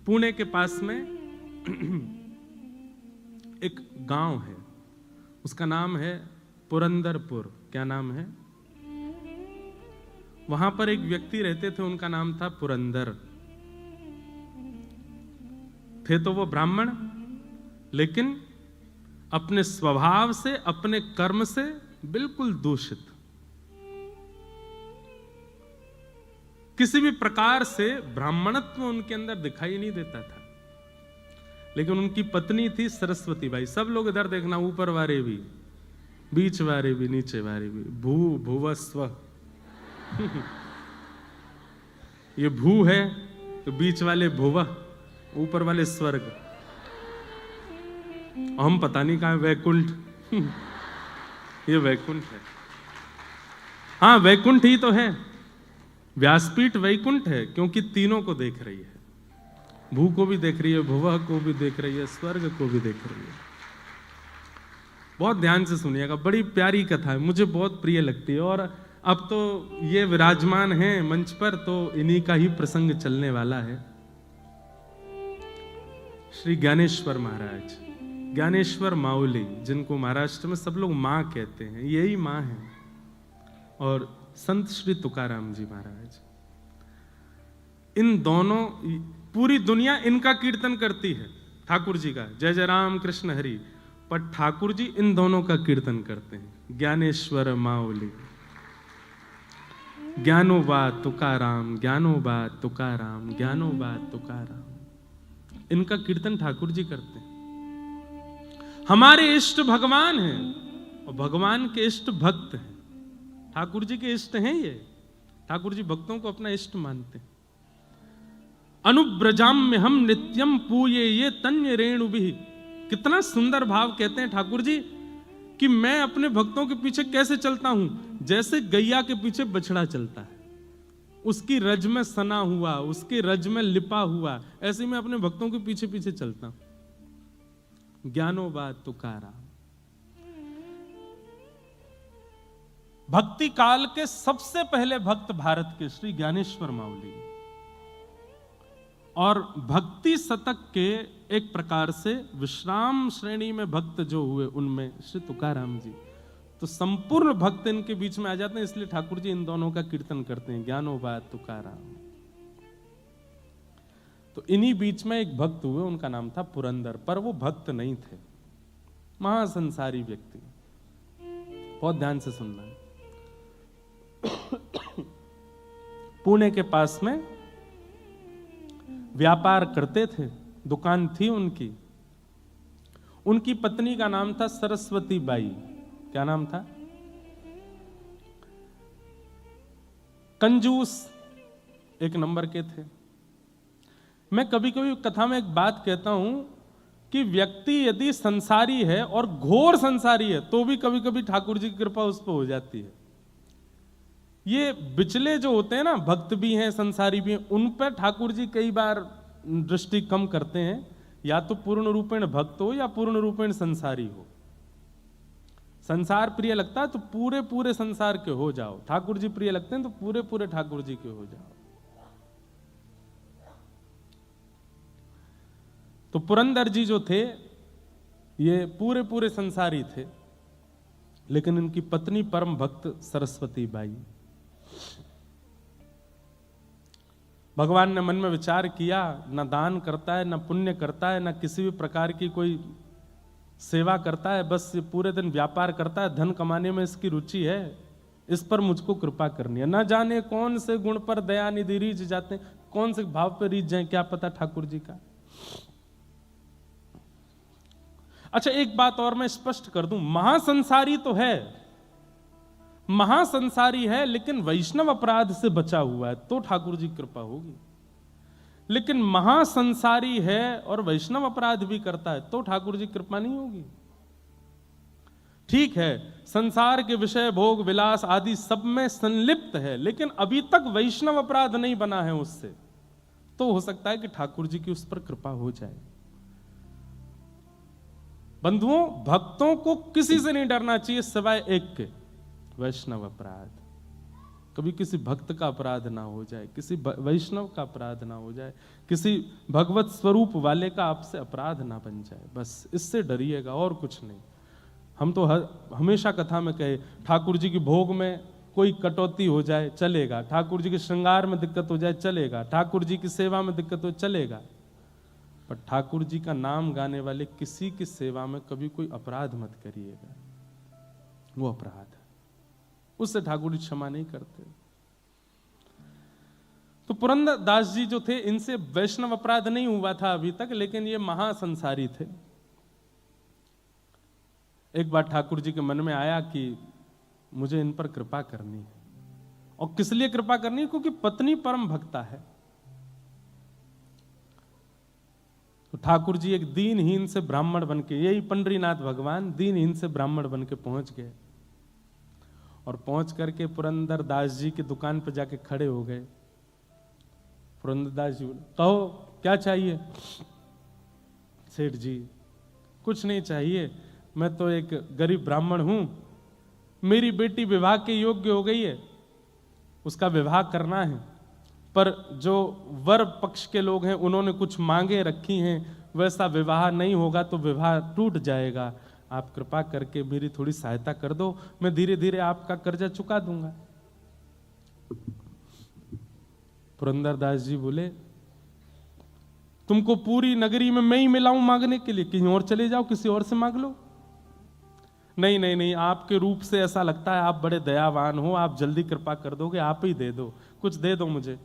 पुणे के पास में एक गांव है, उसका नाम है पुरंदरपुर। क्या नाम है? वहां पर एक व्यक्ति रहते थे, उनका नाम था पुरंदर। थे तो वो ब्राह्मण, लेकिन अपने स्वभाव से, अपने कर्म से बिल्कुल दूषित। किसी भी प्रकार से ब्राह्मणत्व उनके अंदर दिखाई नहीं देता था। लेकिन उनकी पत्नी थी सरस्वती बाई। सब लोग इधर देखना, ऊपर वाले भी, बीच वाले भी, नीचे वाले भी। भूवस्व ये भू है तो बीच वाले भुव, ऊपर वाले स्वर्ग। हम पता नहीं कहां वैकुंठ ये वैकुंठ है। हाँ, वैकुंठ ही तो है। व्यासपीठ वैकुंठ है, क्योंकि तीनों को देख रही है। भू को भी देख रही है, भुवः को भी देख रही है, स्वर्ग को भी देख रही है। बहुत ध्यान से सुनिएगा, बड़ी प्यारी कथा है, मुझे बहुत प्रिय लगती है। और अब तो ये विराजमान है मंच पर, तो इन्हीं का ही प्रसंग चलने वाला है। श्री ज्ञानेश्वर महाराज, ज्ञानेश्वर माउली, जिनको महाराष्ट्र में सब लोग मां कहते हैं, यही मां है। और संत श्री तुकाराम जी महाराज, इन दोनों, पूरी दुनिया इनका कीर्तन करती है, ठाकुर जी का, जय जय राम कृष्ण हरि। पर ठाकुर जी इन दोनों का कीर्तन करते हैं, ज्ञानेश्वर माउली। ज्ञानोबा तुकाराम, ज्ञानोबा तुकाराम, ज्ञानोबा तुकाराम, इनका कीर्तन ठाकुर जी करते हैं। हमारे इष्ट भगवान हैं और भगवान के इष्ट भक्त हैं। ठाकुर जी के इष्ट हैं ये। ठाकुर जी भक्तों को अपना इष्ट मानते हैं। अनुब्रजाम्य हम नित्यम पूये ये तन्य रेणुभिः। कितना सुंदर भाव कहते हैं ठाकुर जी कि मैं अपने भक्तों के पीछे कैसे चलता हूं, जैसे गैया के पीछे बछड़ा चलता है, उसकी रज में सना हुआ, उसकी रज में लिपा हुआ, ऐसे मैं अपने भक्तों के पीछे पीछे चलता हूं। ज्ञानोबा तुकाराम। भक्ति काल के सबसे पहले भक्त भारत के श्री ज्ञानेश्वर माउली, और भक्ति शतक के एक प्रकार से विश्राम श्रेणी में भक्त जो हुए, उनमें श्री तुकाराम जी। तो संपूर्ण भक्त इनके बीच में आ जाते हैं, इसलिए ठाकुर जी इन दोनों का कीर्तन करते हैं, ज्ञानोबा तुकाराम। तो इन्हीं बीच में एक भक्त हुए, उनका नाम था पुरंदर, पर वो भक्त नहीं थे, महासंसारी व्यक्ति। बहुत ध्यान से सुनना है। पुणे के पास में व्यापार करते थे, दुकान थी उनकी। उनकी पत्नी का नाम था सरस्वती बाई। क्या नाम था? कंजूस एक नंबर के थे। मैं कभी कभी कथा में एक बात कहता हूं कि व्यक्ति यदि संसारी है और घोर संसारी है, तो भी कभी कभी ठाकुर जी की कृपा उस पर हो जाती है। ये बिचले जो होते हैं ना, भक्त भी हैं संसारी भी हैं, उन पर ठाकुर जी कई बार दृष्टि कम करते हैं। या तो पूर्ण रूपेण भक्त हो या पूर्ण रूपेण संसारी हो। संसार प्रिय लगता है तो पूरे पूरे संसार के हो जाओ, ठाकुर जी प्रिय लगते हैं तो पूरे पूरे ठाकुर जी के हो जाओ। तो पुरंदर जी जो थे, ये पूरे पूरे संसारी थे, लेकिन इनकी पत्नी परम भक्त सरस्वती बाई। भगवान ने मन में विचार किया, न दान करता है, न पुण्य करता है, न किसी भी प्रकार की कोई सेवा करता है, बस ये पूरे दिन व्यापार करता है, धन कमाने में इसकी रुचि है, इस पर मुझको कृपा करनी है। न जाने कौन से गुण पर दयानिधि रीझ जाते हैं, कौन से भाव पर रीझ जाए, क्या पता ठाकुर जी का। अच्छा, एक बात और मैं स्पष्ट कर दूं, महासंसारी तो है, महासंसारी है, लेकिन वैष्णव अपराध से बचा हुआ है, तो ठाकुर जी कृपा होगी। लेकिन महासंसारी है और वैष्णव अपराध भी करता है, तो ठाकुर जी कृपा नहीं होगी। ठीक है, संसार के विषय भोग विलास आदि सब में संलिप्त है, लेकिन अभी तक वैष्णव अपराध नहीं बना है उससे, तो हो सकता है कि ठाकुर जी की उस पर कृपा हो जाए। बंधुओं, भक्तों को किसी से नहीं डरना चाहिए सिवाय एक के, वैष्णव अपराध। कभी किसी भक्त का अपराध ना हो जाए, किसी वैष्णव का अपराध ना हो जाए, किसी भगवत स्वरूप वाले का आपसे अपराध ना बन जाए, बस इससे डरिएगा और कुछ नहीं। हम तो हमेशा कथा में कहे, ठाकुर जी की भोग में कोई कटौती हो जाए चलेगा, ठाकुर जी के श्रृंगार में दिक्कत हो जाए चलेगा, ठाकुर जी की सेवा में दिक्कत हो चलेगा, पर ठाकुर जी का नाम गाने वाले किसी की सेवा में कभी कोई अपराध मत करिएगा, वो अपराध है, उससे ठाकुर जी क्षमा नहीं करते। तो पुरंदर दास जी जो थे, इनसे वैष्णव अपराध नहीं हुआ था अभी तक, लेकिन ये महासंसारी थे। एक बार ठाकुर जी के मन में आया कि मुझे इन पर कृपा करनी है, और किस लिए कृपा करनी है, क्योंकि पत्नी परम भक्ता है। तो ठाकुर जी एक दीनहीन से ब्राह्मण बनके, यही पंडरीनाथ भगवान दीनहीन से ब्राह्मण बनके पहुंच गए, और पहुंच करके पुरंदर दास जी की दुकान पर जाके खड़े हो गए। पुरंदर दास जी बोले, कहो क्या चाहिए? सेठ जी, कुछ नहीं चाहिए, मैं तो एक गरीब ब्राह्मण हूं, मेरी बेटी विवाह के योग्य हो गई है, उसका विवाह करना है, पर जो वर पक्ष के लोग हैं उन्होंने कुछ मांगे रखी हैं, वैसा विवाह नहीं होगा तो विवाह टूट जाएगा, आप कृपा करके मेरी थोड़ी सहायता कर दो, मैं धीरे धीरे आपका कर्जा चुका दूंगा। पुरंदरदास जी बोले, तुमको पूरी नगरी में मैं ही मिलाऊं मांगने के लिए, कहीं और चले जाओ, किसी और से मांग लो। नहीं नहीं नहीं, आपके रूप से ऐसा लगता है आप बड़े दयावान हो, आप जल्दी कृपा कर दोगे, आप ही दे दो, कुछ दे दो मुझे।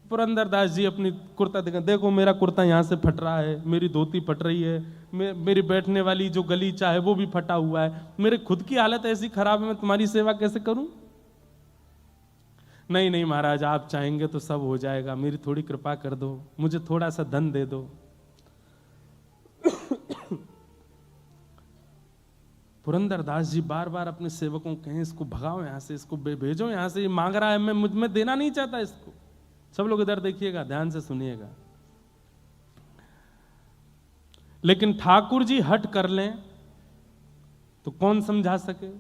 पुरंदरदास जी अपनी कुर्ता दिखा, देखो मेरा कुर्ता यहाँ से फट रहा है, मेरी धोती फट रही है, मेरी बैठने वाली जो गलीचा है वो भी फटा हुआ है, मेरे खुद की हालत ऐसी खराब है, मैं तुम्हारी सेवा कैसे करूं? नहीं नहीं महाराज, आप चाहेंगे तो सब हो जाएगा, मेरी थोड़ी कृपा कर दो, मुझे थोड़ा सा धन दे दो। पुरंदरदास जी बार बार अपने सेवकों को कहें, इसको भगाओ यहां से, इसको भेजो यहां से, ये मांग रहा है, मैं मुझ में देना नहीं चाहता इसको। सब लोग इधर देखिएगा, ध्यान से सुनिएगा। लेकिन ठाकुर जी हट कर लें तो कौन समझा सके?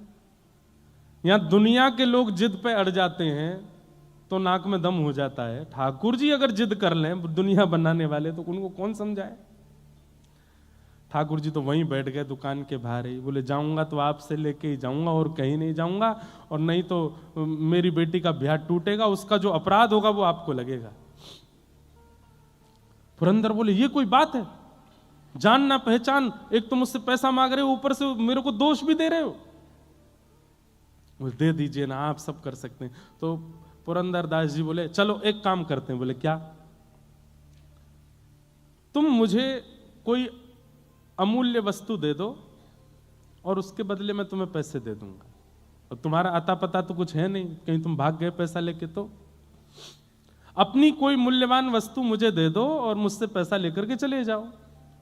यहां दुनिया के लोग जिद पे अड़ जाते हैं तो नाक में दम हो जाता है, ठाकुर जी अगर जिद कर लें, दुनिया बनाने वाले, तो उनको कौन समझाए? ठाकुर जी तो वहीं बैठ गए दुकान के बाहर ही, बोले जाऊंगा तो आपसे लेके ही जाऊंगा और कहीं नहीं जाऊंगा, और नहीं तो मेरी बेटी का ब्याह टूटेगा, उसका जो अपराध होगा वो आपको लगेगा। पुरंदर बोले, ये कोई बात है? जान ना पहचान, एक तो मुझसे पैसा मांग रहे हो, ऊपर से मेरे को दोष भी दे रहे हो। बोले दे दीजिए ना, आप सब कर सकते हैं। तो पुरंदर दास जी बोले, चलो एक काम करते हैं। बोले क्या? तुम मुझे कोई अमूल्य वस्तु दे दो और उसके बदले में तुम्हें पैसे दे दूंगा, और तुम्हारा अता पता तो कुछ है नहीं, कहीं तुम भाग गए पैसा लेके, तो अपनी कोई मूल्यवान वस्तु मुझे दे दो और मुझसे पैसा लेकर के चले जाओ,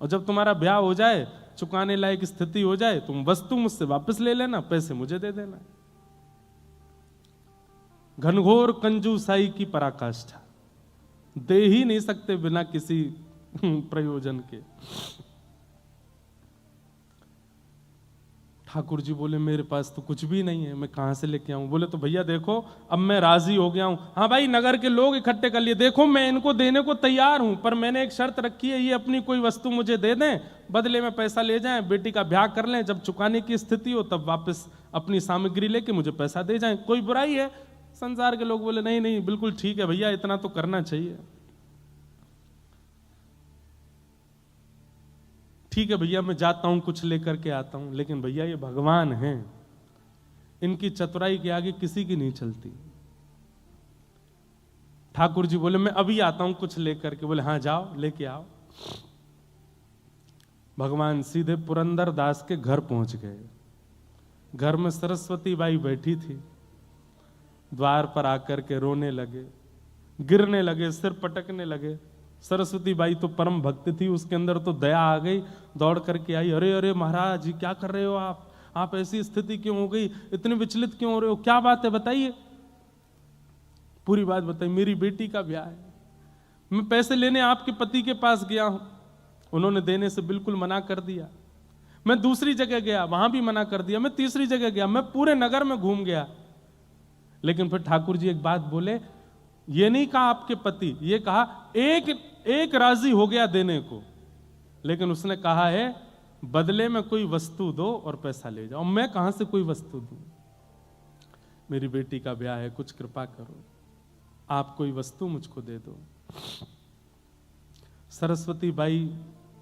और जब तुम्हारा ब्याह हो जाए, चुकाने लायक स्थिति हो जाए, तुम वस्तु मुझसे वापस ले लेना, पैसे मुझे दे देना। घनघोर कंजूसाई की पराकाष्ठा, दे ही नहीं सकते बिना किसी प्रयोजन के। ठाकुर जी बोले, मेरे पास तो कुछ भी नहीं है, मैं कहां से लेके आऊं? बोले तो भैया देखो, अब मैं राजी हो गया हूं। हाँ भाई, नगर के लोग इकट्ठे कर लिए, देखो मैं इनको देने को तैयार हूं, पर मैंने एक शर्त रखी है, ये अपनी कोई वस्तु मुझे दे दें, बदले में पैसा ले जाएं, बेटी का ब्याह कर लें, जब चुकाने की स्थिति हो तब वापस अपनी सामग्री लेके मुझे पैसा दे जाएं, कोई बुराई है? संसार के लोग बोले, नहीं नहीं बिल्कुल ठीक है भैया, इतना तो करना चाहिए। ठीक है भैया, मैं जाता हूं, कुछ लेकर के आता हूं, लेकिन भैया ये भगवान हैं, इनकी चतुराई के आगे किसी की नहीं चलती। ठाकुर जी बोले, मैं अभी आता हूं कुछ लेकर के। बोले हाँ जाओ, लेके आओ। भगवान सीधे पुरंदर दास के घर पहुंच गए। घर में सरस्वती बाई बैठी थी, द्वार पर आकर के रोने लगे, गिरने लगे, सिर पटकने लगे। सरस्वती बाई तो परम भक्त थी, उसके अंदर तो दया आ गई, दौड़ करके आई, अरे अरे महाराज जी क्या कर रहे हो आप ऐसी स्थिति क्यों हो गई, इतने विचलित क्यों हो रहे हो, क्या बात है बताइए। पूरी बात बताइए। मेरी बेटी का ब्याह है, मैं पैसे लेने आपके पति के पास गया हूं, उन्होंने देने से बिल्कुल मना कर दिया। मैं दूसरी जगह गया, वहां भी मना कर दिया। मैं तीसरी जगह गया, मैं पूरे नगर में घूम गया, लेकिन फिर ठाकुर जी एक बात बोले, ये नहीं कहा आपके पति, ये कहा एक राजी हो गया देने को, लेकिन उसने कहा है बदले में कोई वस्तु दो और पैसा ले जाओ। मैं कहां से कोई वस्तु दूं? मेरी बेटी का ब्याह है, कुछ कृपा करो, आप कोई वस्तु मुझको दे दो। सरस्वती बाई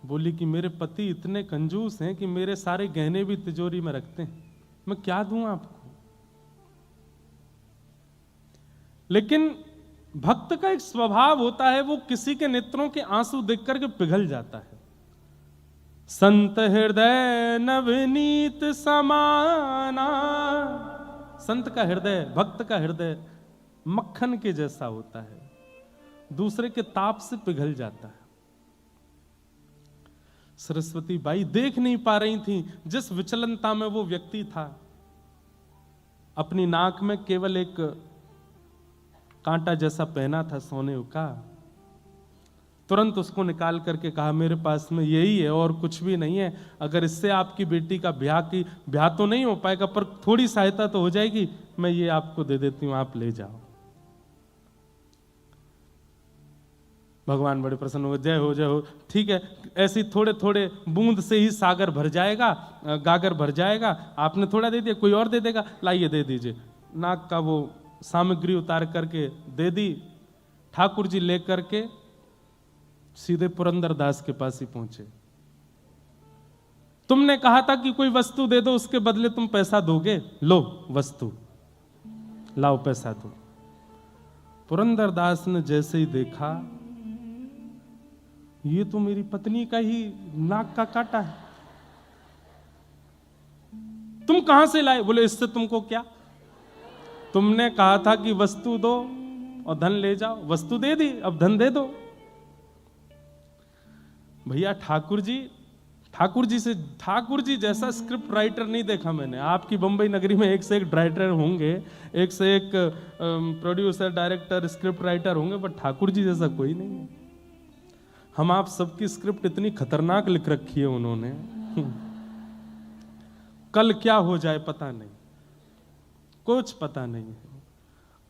बोली कि मेरे पति इतने कंजूस हैं कि मेरे सारे गहने भी तिजोरी में रखते हैं, मैं क्या दूं आपको? लेकिन भक्त का एक स्वभाव होता है, वो किसी के नेत्रों के आंसू देख करके पिघल जाता है। संत हृदय नवनीत समाना, संत का हृदय, भक्त का हृदय मक्खन के जैसा होता है, दूसरे के ताप से पिघल जाता है। सरस्वती बाई देख नहीं पा रही थी जिस विचलनता में वो व्यक्ति था। अपनी नाक में केवल एक कांटा जैसा पहना था सोने का, तुरंत उसको निकाल करके कहा मेरे पास में यही है और कुछ भी नहीं है, अगर इससे आपकी बेटी का ब्याह तो नहीं हो पाएगा पर थोड़ी सहायता तो हो जाएगी, मैं ये आपको दे देती हूं, आप ले जाओ। भगवान बड़े प्रसन्न हो गए, जय हो जय हो, ठीक है, ऐसी थोड़े थोड़े बूंद से ही सागर भर जाएगा, गागर भर जाएगा, आपने थोड़ा दे दिया कोई और दे देगा, लाइए दे दीजिए। नाक का वो सामग्री उतार करके दे दी। ठाकुर जी लेकर के सीधे पुरंदर दास के पास ही पहुंचे। तुमने कहा था कि कोई वस्तु दे दो, उसके बदले तुम पैसा दोगे, लो वस्तु, लाओ पैसा दो। पुरंदर दास ने जैसे ही देखा, ये तो मेरी पत्नी का ही नाक का काटा है, तुम कहां से लाए? बोले इससे तुमको क्या, तुमने कहा था कि वस्तु दो और धन ले जाओ, वस्तु दे दी, अब धन दे दो। भैया ठाकुर जी जैसा स्क्रिप्ट राइटर नहीं देखा मैंने। आपकी बंबई नगरी में एक से एक राइटर होंगे, एक से एक प्रोड्यूसर, डायरेक्टर, स्क्रिप्ट राइटर होंगे, पर ठाकुर जी जैसा कोई नहीं है। हम आप सबकी स्क्रिप्ट इतनी खतरनाक लिख रखी है उन्होंने, कल क्या हो जाए पता नहीं, कुछ पता नहीं है,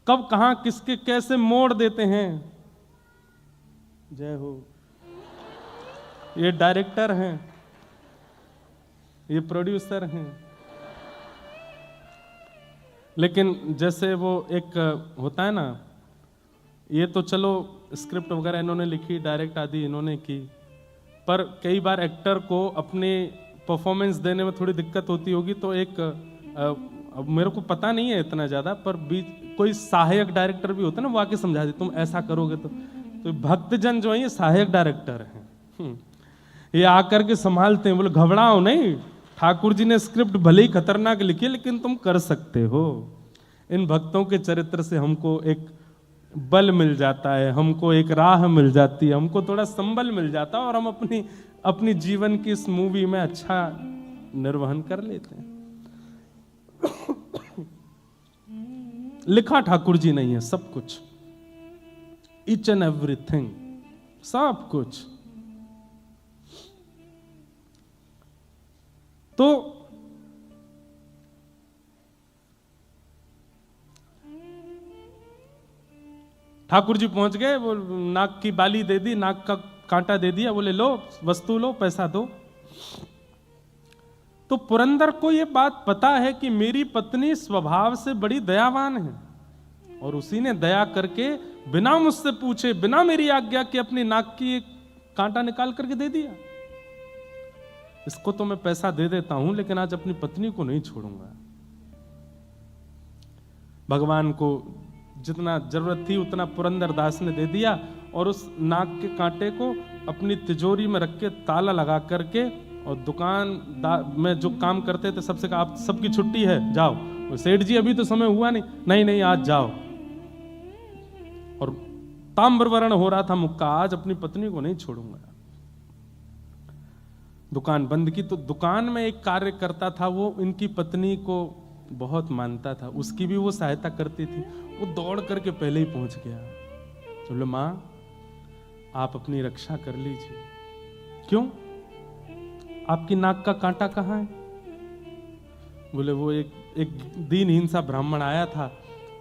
कब कहां किसके कैसे मोड़ देते हैं। जय हो। ये डायरेक्टर हैं, ये प्रोड्यूसर हैं, लेकिन जैसे वो एक होता है ना, ये तो चलो स्क्रिप्ट वगैरह इन्होंने लिखी, डायरेक्ट आदि इन्होंने की, पर कई बार एक्टर को अपने परफॉर्मेंस देने में थोड़ी दिक्कत होती होगी, तो एक अब मेरे को पता नहीं है इतना ज्यादा, पर बीच कोई सहायक डायरेक्टर भी होता है ना, वो आके समझा दे तुम ऐसा करोगे तो भक्तजन जो है ये सहायक डायरेक्टर हैं, ये आकर के संभालते हैं। बोले घबराओ नहीं, ठाकुर जी ने स्क्रिप्ट भले ही खतरनाक लिखी है लेकिन तुम कर सकते हो। इन भक्तों के चरित्र से हमको एक बल मिल जाता है, हमको एक राह मिल जाती है, हमको थोड़ा संबल मिल जाता है, और हम अपनी जीवन की इस मूवी में अच्छा निर्वहन कर लेते हैं। लिखा ठाकुर जी नहीं है सब कुछ, ईच एंड एवरीथिंग, सब कुछ। तो ठाकुर जी पहुंच गए, वो नाक की बाली दे दी, नाक का कांटा दे दिया, बोले लो वस्तु लो, पैसा दो। तो पुरंदर को ये बात पता है कि मेरी पत्नी स्वभाव से बड़ी दयावान है, और उसी ने दया करके बिना मुझसे पूछे, बिना मेरी आज्ञा के अपनी नाक की एक कांटा निकाल करके दे दिया। इसको तो मैं पैसा दे देता हूं, लेकिन आज अपनी पत्नी को नहीं छोड़ूंगा। भगवान को जितना जरूरत थी उतना पुरंदर दास ने दे दिया, और उस नाक के कांटे को अपनी तिजोरी में रख के ताला लगा करके, और दुकान में जो काम करते थे सबसे कहा आप सबकी छुट्टी है, जाओ। सेठ जी अभी तो समय हुआ नहीं, नहीं आज जाओ। और ताम्रवर्ण हो रहा था मुक्का, आज अपनी पत्नी को नहीं छोड़ूंगा। दुकान बंद की। तो दुकान में एक कार्य करता था, वो इनकी पत्नी को बहुत मानता था, उसकी भी वो सहायता करती थी। वो दौड़ करके पहले ही पहुंच गया, बोले मां आप अपनी रक्षा कर लीजिए। क्यों, आपकी नाक का कांटा कहां है? बोले वो एक दीनहीन सा ब्राह्मण आया था,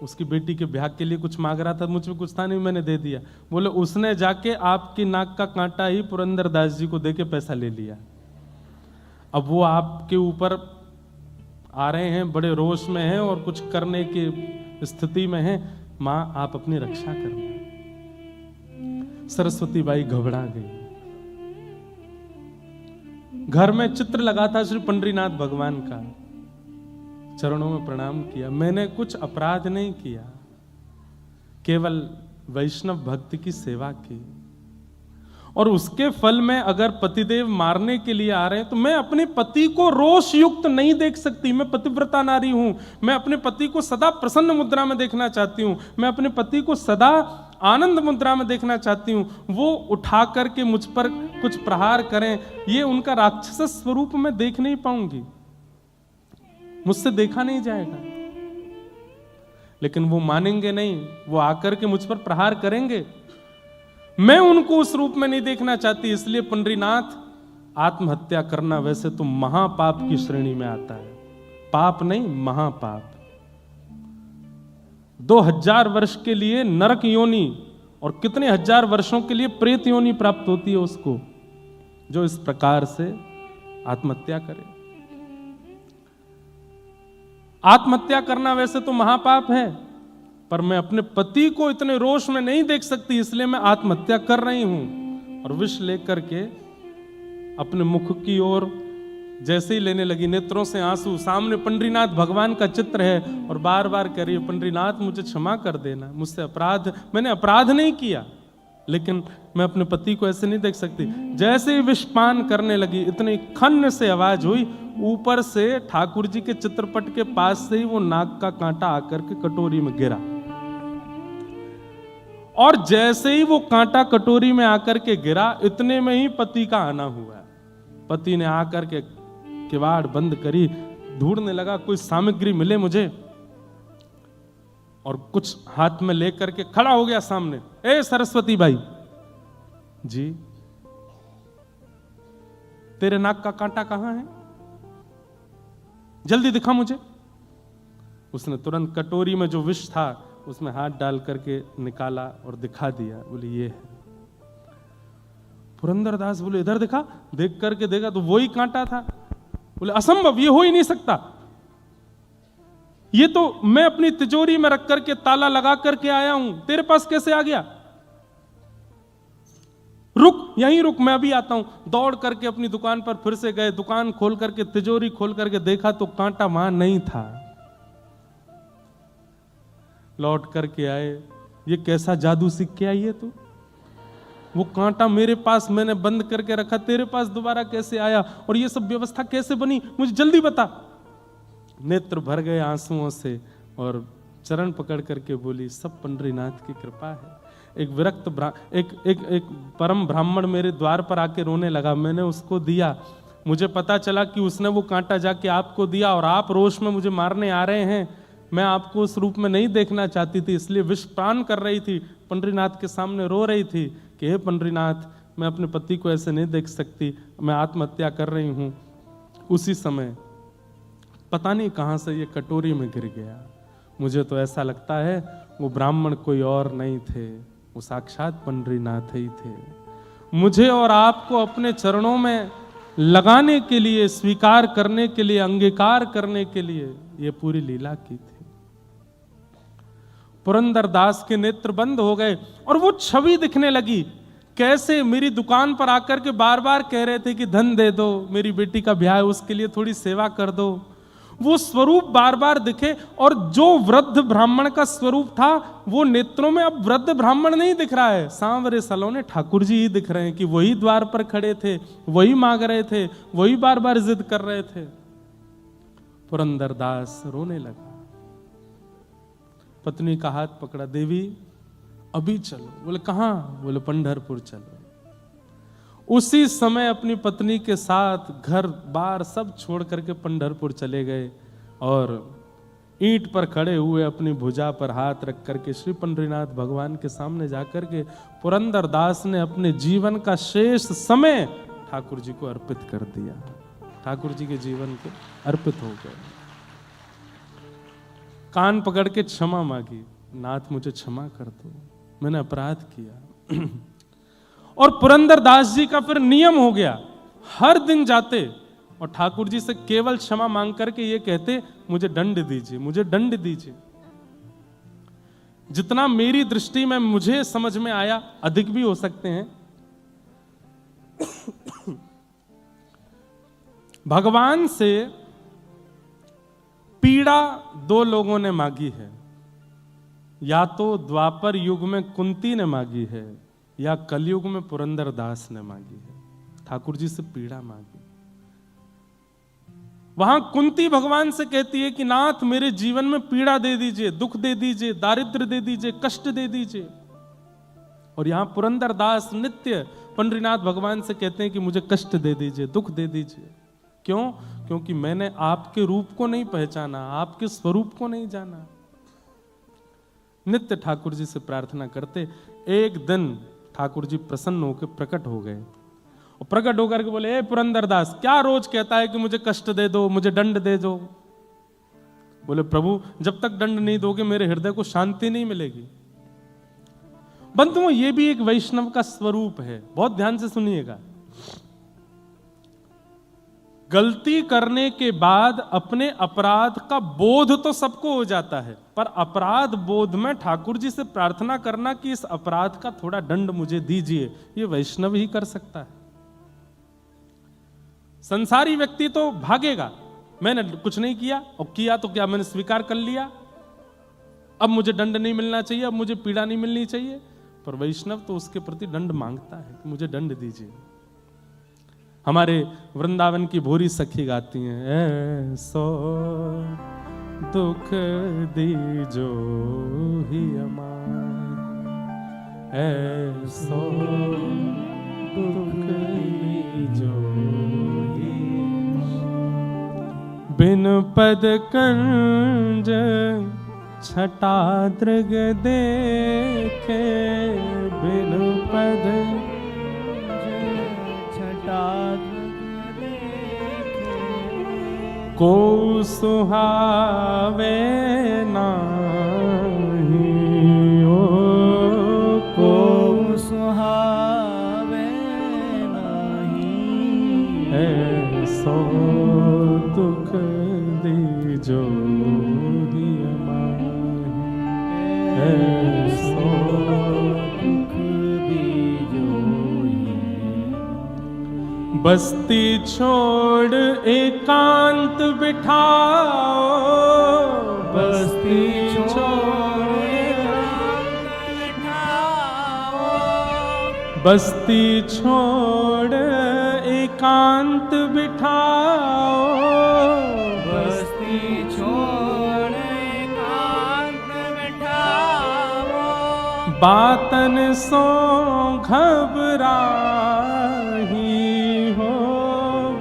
उसकी बेटी के ब्याह के लिए कुछ मांग रहा था, मुझ में कुछ था नहीं, मैंने दे दिया। बोले उसने जाके आपकी नाक का कांटा ही पुरंदरदास जी को देके पैसा ले लिया। अब वो आपके ऊपर आ रहे हैं, बड़े रोष में हैं और कुछ करने की स्थिति में हैं। मां आप अपनी रक्षा करना। सरस्वती बाई घबरा गई। घर में चित्र लगा था श्री पंडरीनाथ भगवान का, चरणों में प्रणाम किया। मैंने कुछ अपराध नहीं किया, केवल वैष्णव भक्ति की सेवा की, और उसके फल में अगर पतिदेव मारने के लिए आ रहे हैं तो मैं अपने पति को रोष युक्त नहीं देख सकती। मैं पतिव्रता नारी हूं, मैं अपने पति को सदा प्रसन्न मुद्रा में देखना चाहती हूं, मैं अपने पति को सदा आनंद मुद्रा में देखना चाहती हूं। वो उठा करके मुझ पर कुछ प्रहार करें, ये उनका राक्षस स्वरूप मैं देख नहीं पाऊंगी, मुझसे देखा नहीं जाएगा। लेकिन वो मानेंगे नहीं, वो आकर के मुझ पर प्रहार करेंगे, मैं उनको उस रूप में नहीं देखना चाहती। इसलिए पंडरीनाथ, आत्महत्या करना वैसे तो महापाप की श्रेणी में आता है, पाप नहीं महापाप। 2000 वर्ष के लिए नरक योनि और कितने हजार वर्षों के लिए प्रेत योनि प्राप्त होती है उसको, जो इस प्रकार से आत्महत्या करे। आत्महत्या करना वैसे तो महापाप है, पर मैं अपने पति को इतने रोष में नहीं देख सकती, इसलिए मैं आत्महत्या कर रही हूं। और विष लेकर के अपने मुख की ओर जैसे ही लेने लगी, नेत्रों से आंसू, सामने पंडरीनाथ भगवान का चित्र है और बार बार कह रही है, पंडरीनाथ मुझे क्षमा कर देना, मुझसे अपराध, मैंने अपराध नहीं किया, लेकिन मैं अपने पति को ऐसे नहीं देख सकती। जैसे ही विषपान करने लगी, इतनी खन्न से आवाज हुई, ऊपर से ठाकुर जी के चित्रपट के पास से ही वो नाक का कांटा आकर के कटोरी में गिरा, और जैसे ही वो कांटा कटोरी में आकर के गिरा, इतने में ही पति का आना हुआ। पति ने आकर के किवाड़ बंद करी, ढूंढने लगा कोई सामग्री मिले मुझे, और कुछ हाथ में लेकर के खड़ा हो गया सामने। ए सरस्वती बाई जी, तेरे नाक का कांटा कहां है, जल्दी दिखा मुझे। उसने तुरंत कटोरी में जो विष था उसमें हाथ डाल करके निकाला और दिखा दिया। बोले ये है। पुरंदरदास बोले इधर दिखा। देख करके देखा तो वही कांटा था। बोले असंभव, ये हो ही नहीं सकता, ये तो मैं अपनी तिजोरी में रख करके ताला लगा करके आया हूं, तेरे पास कैसे आ गया। रुक, यहीं रुक, मैं अभी आता हूं। दौड़ करके अपनी दुकान पर फिर से गए, दुकान खोल करके तिजोरी खोल करके देखा तो कांटा वहां नहीं था। लौट करके आए, ये कैसा जादू सीख के आई है तू, वो कांटा मेरे पास मैंने बंद करके रखा, तेरे पास दोबारा कैसे आया, और ये सब व्यवस्था कैसे बनी, मुझे जल्दी बता। नेत्र भर गए आंसुओं से और चरण पकड़ करके बोली, सब पंडरीनाथ की कृपा है। एक विरक्त एक परम ब्राह्मण मेरे द्वार पर आके रोने लगा, मैंने उसको दिया, मुझे पता चला कि उसने वो कांटा जाके आपको दिया और आप रोष में मुझे मारने आ रहे हैं। मैं आपको उस रूप में नहीं देखना चाहती थी, इसलिए विषपान कर रही थी, पंडरीनाथ के सामने रो रही थी कि हे पंडरीनाथ, मैं अपने पति को ऐसे नहीं देख सकती, मैं आत्महत्या कर रही हूं। उसी समय पता नहीं कहां से ये कटोरी में गिर गया। मुझे तो ऐसा लगता है वो ब्राह्मण कोई और नहीं थे, वो साक्षात पंडरीनाथ ही थे। मुझे और आपको अपने चरणों में लगाने के लिए, स्वीकार करने के लिए, अंगीकार करने के लिए ये पूरी लीला की थी। पुरंदरदास के नेत्र बंद हो गए और वो छवि दिखने लगी, कैसे मेरी दुकान पर आकर के बार बार कह रहे थे कि धन दे दो, मेरी बेटी का ब्याह है, उसके लिए थोड़ी सेवा कर दो। वो स्वरूप बार बार दिखे, और जो वृद्ध ब्राह्मण का स्वरूप था वो नेत्रों में अब वृद्ध ब्राह्मण नहीं दिख रहा है, सांवरे सलोने ठाकुर जी ही दिख रहे हैं कि वही द्वार पर खड़े थे, वही मांग रहे थे, वही बार बार जिद कर रहे थे। पुरंदरदास रोने लगा, पत्नी का हाथ पकड़ा, देवी अभी चलो। बोले कहां? बोले पंढरपुर चलो। उसी समय अपनी पत्नी के साथ घर बार सब छोड़ करके पंढरपुर चले गए, और ईंट पर खड़े हुए अपनी भुजा पर हाथ रख करके श्री पंडरीनाथ भगवान के सामने जाकर के पुरंदरदास ने अपने जीवन का शेष समय ठाकुर जी को अर्पित कर दिया। ठाकुर जी के जीवन को अर्पित हो गए। कान पकड़ के क्षमा मांगी, नाथ मुझे क्षमा कर दो, मैंने अपराध किया। और पुरंदरदास जी का फिर नियम हो गया, हर दिन जाते और ठाकुर जी से केवल क्षमा मांग करके ये कहते, मुझे दंड दीजिए, मुझे दंड दीजिए। जितना मेरी दृष्टि में मुझे समझ में आया, अधिक भी हो सकते हैं। भगवान से पीड़ा दो लोगों ने मांगी है, या तो द्वापर युग में कुंती ने मांगी है, या कलयुग में पुरंदरदास ने मांगी है। ठाकुर जी से पीड़ा मांगी। वहां कुंती भगवान से कहती है कि नाथ मेरे जीवन में पीड़ा दे दीजिए, दुख दे दीजिए, दारिद्र्य दे दीजिए, कष्ट दे दीजिए। और यहां पुरंदरदास नित्य पंडरीनाथ भगवान से कहते हैं कि मुझे कष्ट दे दीजिए, दुख दे दीजिए। क्यों? क्योंकि मैंने आपके रूप को नहीं पहचाना, आपके स्वरूप को नहीं जाना। नित्य ठाकुर जी से प्रार्थना करते। एक दिन ठाकुर जी प्रसन्न होकर प्रकट हो गए और प्रकट होकर के बोले, ए पुरंदरदास, क्या रोज कहता है कि मुझे कष्ट दे दो, मुझे दंड दे दो। बोले, प्रभु जब तक दंड नहीं दोगे मेरे हृदय को शांति नहीं मिलेगी। बंधुओं, ये भी एक वैष्णव का स्वरूप है, बहुत ध्यान से सुनिएगा। गलती करने के बाद अपने अपराध का बोध तो सबको हो जाता है, पर अपराध बोध में ठाकुर जी से प्रार्थना करना कि इस अपराध का थोड़ा दंड मुझे दीजिए, ये वैष्णव ही कर सकता है। संसारी व्यक्ति तो भागेगा, मैंने कुछ नहीं किया, और किया तो क्या, मैंने स्वीकार कर लिया, अब मुझे दंड नहीं मिलना चाहिए, अब मुझे पीड़ा नहीं मिलनी चाहिए। पर वैष्णव तो उसके प्रति दंड मांगता है कि मुझे दंड दीजिए। हमारे वृंदावन की भोरी सखी गाती हैं, ऐसो दुख दीजो ही अमार, ऐसो दुख दीजो ही, बिन पद कंज छटा दृग देखे, बिन पद को सुहावे नाही, ओ को सुहावे नाही, ऐसो दुख दीजो ही अमाही, ऐसो दुख दीजो ही। बस्ती छोड़ एकांत बिठाओ, बस्ती छोड़ एकांत बिठाओ, बस्ती छोड़ एकांत बिठाओ, बस्ती छोड़ एकांत बिठाओ, बातन सो घबराही हो,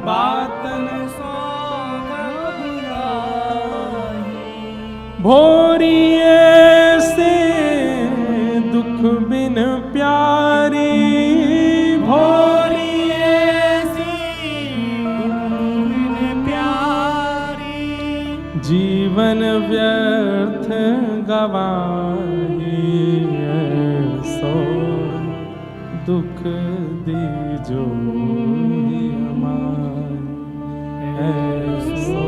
बातन सो घबराही, भोरी ऐसे दुख बिन प्यारी, भोरी ऐसी दुख बिन प्यारी, जीवन व्यर्थ गवाही, ऐसो दुख दीजो ही अमार, ऐसो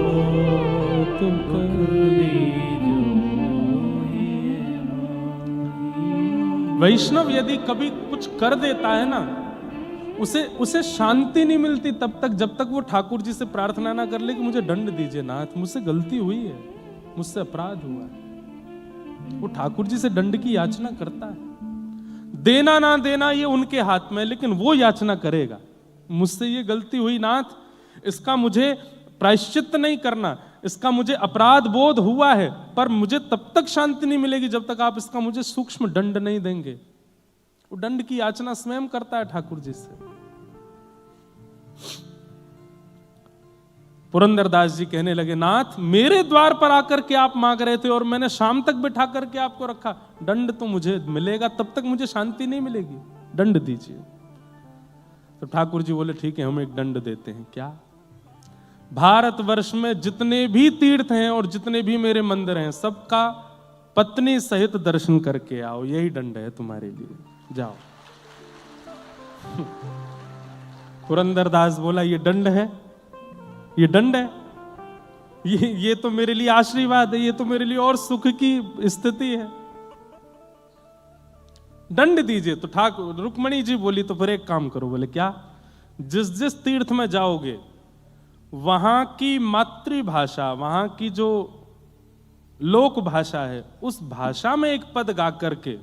दुख दीजो ही अमार। वैष्णव यदि कभी कुछ कर देता है ना, उसे शांति नहीं मिलती तब तक जब तक वो ठाकुर जी से प्रार्थना ना कर ले कि मुझे दंड दीजिए नाथ, मुझसे गलती हुई है, मुझसे अपराध हुआ है। वो ठाकुर जी से दंड की याचना करता है। देना ना देना ये उनके हाथ में, लेकिन वो याचना करेगा, मुझसे ये गलती हुई नाथ, इसका मुझे प्रायश्चित नहीं करना, इसका मुझे अपराध बोध हुआ है, पर मुझे तब तक शांति नहीं मिलेगी जब तक आप इसका मुझे सूक्ष्म दंड नहीं देंगे। वो दंड की याचना स्वयं करता है ठाकुर जी से। पुरंदरदास जी कहने लगे, नाथ मेरे द्वार पर आकर के आप मांग रहे थे और मैंने शाम तक बिठा करके आपको रखा, दंड तो मुझे मिलेगा, तब तक मुझे शांति नहीं मिलेगी, दंड दीजिए। तो ठाकुर जी बोले, ठीक है हम एक दंड देते हैं। क्या? भारतवर्ष में जितने भी तीर्थ हैं और जितने भी मेरे मंदिर हैं, सबका पत्नी सहित दर्शन करके आओ, यही दंड है तुम्हारे लिए, जाओ। पुरंदरदास बोला, ये दंड है, ये दंड है, ये तो मेरे लिए आशीर्वाद है, ये तो मेरे लिए और सुख की स्थिति है, दंड दीजिए। तो ठाकुर रुक्मणी जी बोली, तो फिर एक काम करो। बोले क्या? जिस जिस तीर्थ में जाओगे वहां की मातृभाषा, वहां की जो लोक भाषा है, उस भाषा में एक पद गा करके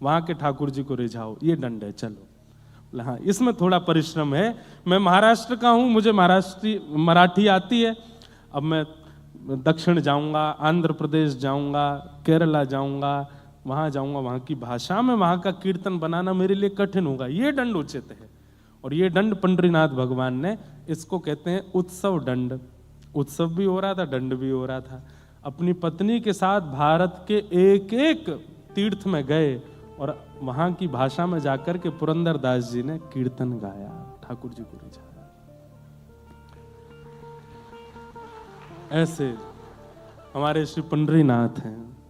वहां के ठाकुर जी को रिझाओ, ये दंड है। चलो, हाँ, इसमें थोड़ा परिश्रम है। मैं महाराष्ट्र का हूं, मुझे मराठी आती है। अब मैं दक्षिण जाऊंगा, आंध्र प्रदेश जाऊंगा, केरला जाऊंगा, वहां जाऊंगा, वहां की भाषा में वहां का कीर्तन बनाना मेरे लिए कठिन होगा। ये दंड उचित है। और ये दंड पंडरीनाथ भगवान ने, इसको कहते हैं उत्सव दंड। उत्सव भी हो रहा था, दंड भी हो रहा था। अपनी पत्नी के साथ भारत के एक एक तीर्थ में गए और वहां की भाषा में जाकर के पुरंदरदास जी ने कीर्तन गाया, ठाकुर जी को रिझाया। ऐसे हमारे श्री पंडरीनाथ हैं।